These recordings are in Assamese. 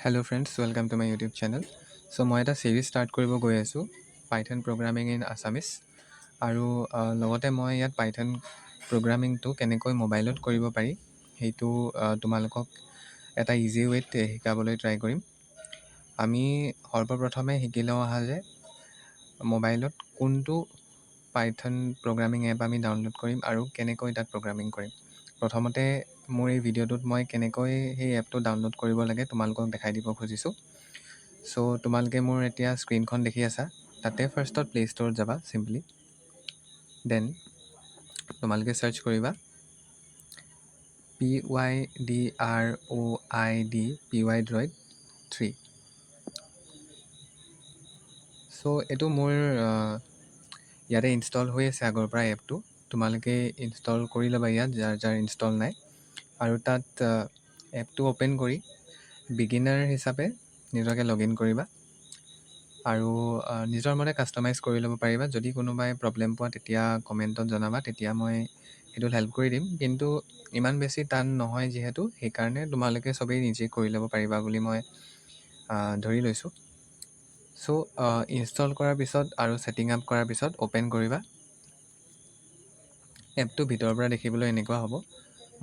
Hello friends, welcome to my YouTube channel. So মই এটা series start কৰিব গৈ আছোঁ Python programming in Assamese আৰু লগতে মই ইয়াত Python programmingটো কেনেকৈ মোবাইলত কৰিব পাৰি সেইটো তোমালোকক এটা ইজি ৱেত শিকাবলৈ ট্ৰাই কৰিম। আমি সৰ্বপ্ৰথমে শিকি লওঁ আহা যে মোবাইলত কোনটো Python programming এপ আমি ডাউনলোড কৰিম আৰু কেনেকৈ তাত প্ৰগ্ৰামিং কৰিম। প্ৰথমতে মোৰ এই ভিডিঅ'টোত মই কেনেকৈ সেই এপটো ডাউনলোড কৰিব লাগে তোমালোকক দেখাই দিব খুজিছোঁ। সো তোমালোকে মোৰ এতিয়া স্ক্ৰীনখন দেখি আছা, তাতে ফাৰ্ষ্টত প্লে ষ্ট'ৰত যাবা চিম্পলি, দেন তোমালোকে সাৰ্চ কৰিবা PYDROID PY 3। সো এইটো মোৰ ইয়াতে ইনষ্টল হৈ আছে আগৰ পৰা এপটো, তোমালোকে ইনষ্টল কৰি ল'বা ইয়াত যাৰ ইনষ্টল নাই, আৰু তাত এপটো অ'পেন কৰি বিগিনাৰ হিচাপে নিজকে লগ ইন কৰিবা আৰু নিজৰ মতে কাষ্টমাইজ কৰি ল'ব পাৰিবা। যদি কোনোবাই প্ৰব্লেম পোৱা তেতিয়া কমেণ্টত জনাবা, তেতিয়া মই সেইটো হেল্প কৰি দিম, কিন্তু ইমান বেছি টান নহয় যিহেতু, সেইকাৰণে তোমালোকে চবেই নিজে কৰি ল'ব পাৰিবা বুলি মই ধৰি লৈছোঁ। সো ইনষ্টল কৰাৰ পিছত আৰু ছেটিং আপ কৰাৰ পিছত অ'পেন কৰিবা। এপটো ভিতৰৰ পৰা দেখিবলৈ এনেকুৱা হ'ব।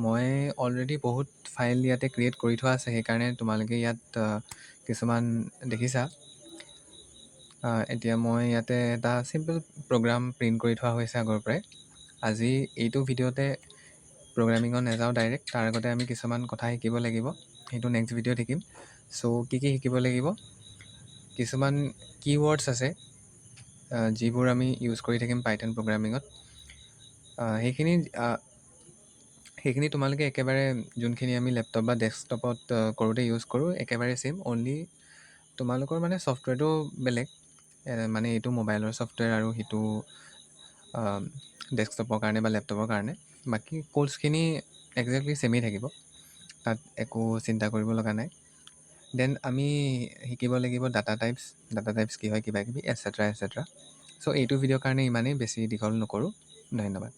মই অলৰেডি বহুত ফাইল ইয়াতে ক্ৰিয়েট কৰি থোৱা আছে, সেইকাৰণে তোমালোকে ইয়াত কিছুমান দেখিছা। এতিয়া মই ইয়াতে এটা চিম্পল প্ৰগ্ৰাম প্ৰিণ্ট কৰি থোৱা হৈছে আগৰ পৰাই। আজি এইটো ভিডিঅ'তে প্ৰগ্ৰামিঙত নাযাওঁ ডাইৰেক্ট, তাৰ আগতে আমি কিছুমান কথা শিকিব লাগিব, সেইটো নেক্সট ভিডিঅ'ত শিকিম। সো কি শিকিব লাগিব, কিছুমান কিৱৰ্ডছ আছে যিবোৰ আমি ইউজ কৰি থাকিম Python প্ৰগ্ৰামিঙত। সেইখিনি তোমালোকে একেবাৰে যোনখিনি আমি লেপটপ বা ডেস্কটপত কৰোঁতে ইউজ কৰোঁ একেবাৰে ছেম, অনলি তোমালোকৰ মানে ছফ্টৱেৰটো বেলেগ, মানে এইটো মোবাইলৰ ছফ্টৱেৰ আৰু সেইটো ডেস্কটপৰ কাৰণে বা লেপটপৰ কাৰণে। বাকী কোৰ্চখিনি একজেক্টলি ছেমেই থাকিব, তাত একো চিন্তা কৰিব লগা নাই। দেন আমি শিকিব লাগিব ডাটা টাইপছ কি হয়, কিবা কিবি এটচেট্ৰা। সো এইটো ভিডিঅ'ৰ কাৰণে ইমানেই, বেছি দীঘল নকৰোঁ। ধন্যবাদ।